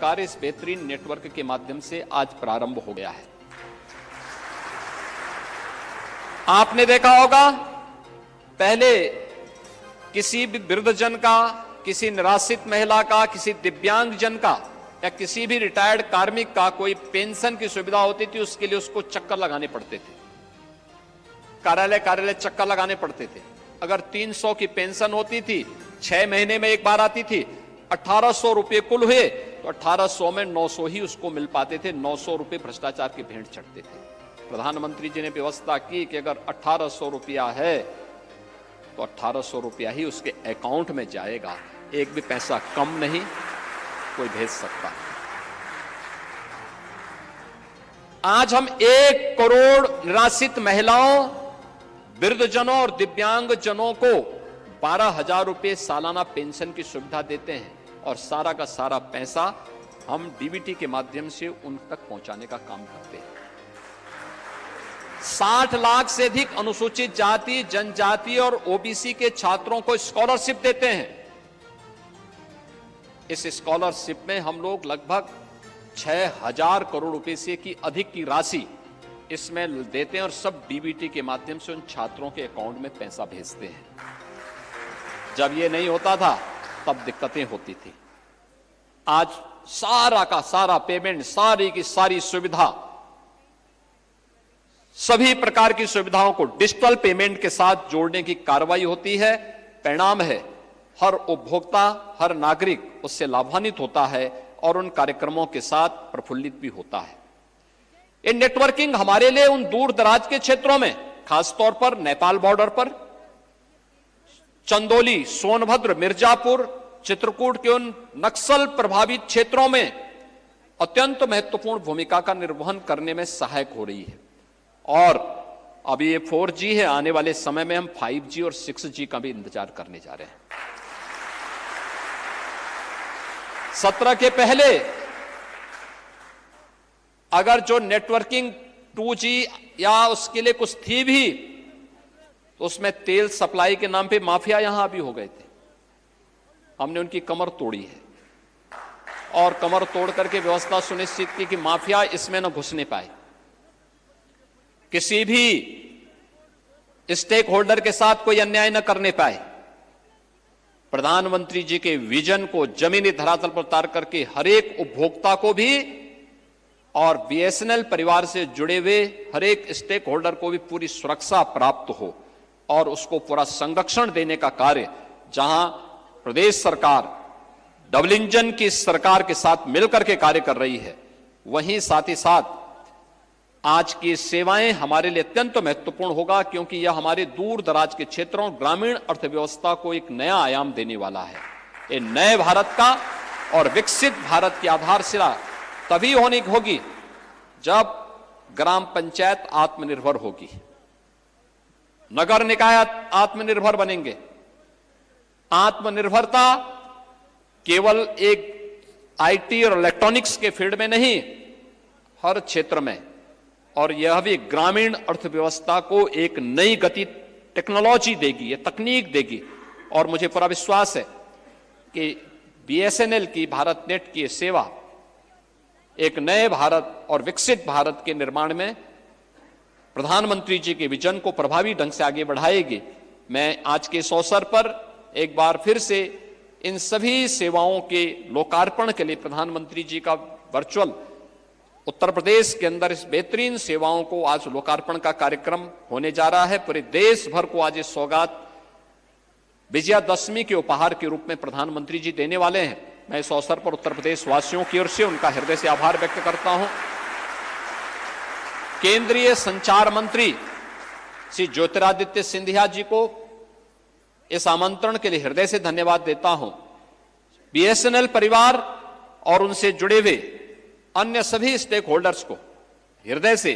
कार्य इस बेहतरीन नेटवर्क के माध्यम से आज प्रारंभ हो गया है। आपने देखा होगा, पहले किसी भी वृद्धजन का, किसी निराश्रित महिला का, किसी दिव्यांग जन का या किसी भी रिटायर्ड कार्मिक का कोई पेंशन की सुविधा होती थी, उसके लिए उसको चक्कर लगाने पड़ते थे, कार्यालय चक्कर लगाने पड़ते थे। अगर 300 की पेंशन होती थी, 6 महीने में एक बार आती थी, 1800 रुपए कुल हुए तो 1800 में 900 ही उसको मिल पाते थे। 900 रुपए भ्रष्टाचार की भेंट चढ़ते थे। प्रधानमंत्री जी ने व्यवस्था की कि अगर 1800 रुपया है तो 1800 रुपया ही उसके अकाउंट में जाएगा, एक भी पैसा कम नहीं कोई भेज सकता। आज हम 1 करोड़ निराश्रित महिलाओं, वृद्धजनों और दिव्यांग जनों को 12,000 रुपए सालाना पेंशन की सुविधा देते हैं और सारा का सारा पैसा हम डीबीटी के माध्यम से उन तक पहुंचाने का काम करते हैं। 60 लाख से अधिक अनुसूचित जाति, जनजाति और ओबीसी के छात्रों को स्कॉलरशिप देते हैं। इस स्कॉलरशिप में हम लोग लगभग 6,000 करोड़ रुपए से की अधिक की राशि इसमें देते हैं और सब डीबीटी के माध्यम से उन छात्रों के अकाउंट में पैसा भेजते हैं। जब ये नहीं होता था तब दिक्कतें होती थी। आज सारा का सारा पेमेंट, सारी की सारी सुविधा, सभी प्रकार की सुविधाओं को डिजिटल पेमेंट के साथ जोड़ने की कार्रवाई होती है। परिणाम है हर उपभोक्ता, हर नागरिक उससे लाभान्वित होता है और उन कार्यक्रमों के साथ प्रफुल्लित भी होता है। ये नेटवर्किंग हमारे लिए उन दूर दराज के क्षेत्रों में, खासतौर पर नेपाल बॉर्डर पर, चंदौली, सोनभद्र, मिर्जापुर, चित्रकूट के उन नक्सल प्रभावित क्षेत्रों में अत्यंत महत्वपूर्ण भूमिका का निर्वहन करने में सहायक हो रही है। और अभी ये 4G है, आने वाले समय में हम 5G और 6G का भी इंतजार करने जा रहे हैं। 17 के पहले अगर जो नेटवर्किंग 2G या उसके लिए कुछ थी भी तो उसमें तेल सप्लाई के नाम पे माफिया यहां भी हो गए थे। हमने उनकी कमर तोड़ी है और कमर तोड़ करके व्यवस्था सुनिश्चित की कि माफिया इसमें न घुसने पाए, किसी भी स्टेक होल्डर के साथ कोई अन्याय न करने पाए। प्रधानमंत्री जी के विजन को जमीनी धरातल पर उतार करके हर एक उपभोक्ता को भी और बीएसएनएल परिवार से जुड़े हुए हर एक स्टेक होल्डर को भी पूरी सुरक्षा प्राप्त हो और उसको पूरा संरक्षण देने का कार्य, जहां प्रदेश सरकार डबल इंजन की सरकार के साथ मिलकर के कार्य कर रही है, वहीं साथ ही साथ आज की सेवाएं हमारे लिए अत्यंत महत्वपूर्ण होगा, क्योंकि यह हमारे दूर दराज के क्षेत्रों, ग्रामीण अर्थव्यवस्था को एक नया आयाम देने वाला है। ये नए भारत का और विकसित भारत की आधारशिला तभी होगी जब ग्राम पंचायत आत्मनिर्भर होगी, नगर निकाय आत्मनिर्भर बनेंगे। आत्मनिर्भरता केवल एक आईटी और इलेक्ट्रॉनिक्स के फील्ड में नहीं, हर क्षेत्र में, और यह भी ग्रामीण अर्थव्यवस्था को एक नई गति टेक्नोलॉजी देगी, ये तकनीक देगी। और मुझे पूरा विश्वास है कि बीएसएनएल की भारत नेट की सेवा एक नए भारत और विकसित भारत के निर्माण में प्रधानमंत्री जी के विजन को प्रभावी ढंग से आगे बढ़ाएगी। मैं आज के इस अवसर पर एक बार फिर से इन सभी सेवाओं के लोकार्पण के लिए प्रधानमंत्री जी का वर्चुअल उत्तर प्रदेश के अंदर इस बेहतरीन सेवाओं को आज लोकार्पण का कार्यक्रम होने जा रहा है। पूरे देश भर को आज इस सौगात विजयादशमी के उपहार के रूप में प्रधानमंत्री जी देने वाले हैं। मैं इस अवसर पर उत्तर प्रदेश वासियों की ओर से उनका हृदय से आभार व्यक्त करता हूं। केंद्रीय संचार मंत्री श्री ज्योतिरादित्य सिंधिया जी को इस आमंत्रण के लिए हृदय से धन्यवाद देता हूं। बीएसएनएल परिवार और उनसे जुड़े हुए अन्य सभी स्टेक होल्डर्स को हृदय से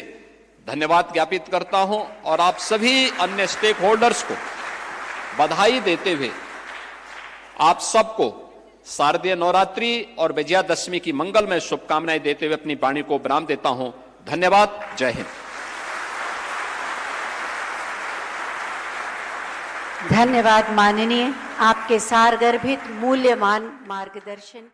धन्यवाद ज्ञापित करता हूं और आप सभी अन्य स्टेक होल्डर्स को बधाई देते हुए आप सबको शारदीय नवरात्रि और विजयादशमी की मंगलमय शुभकामनाएं देते हुए अपनी वाणी को विराम देता हूं। धन्यवाद। जय हिंद। धन्यवाद माननीय, आपके सारगर्भित मूल्यवान मार्गदर्शन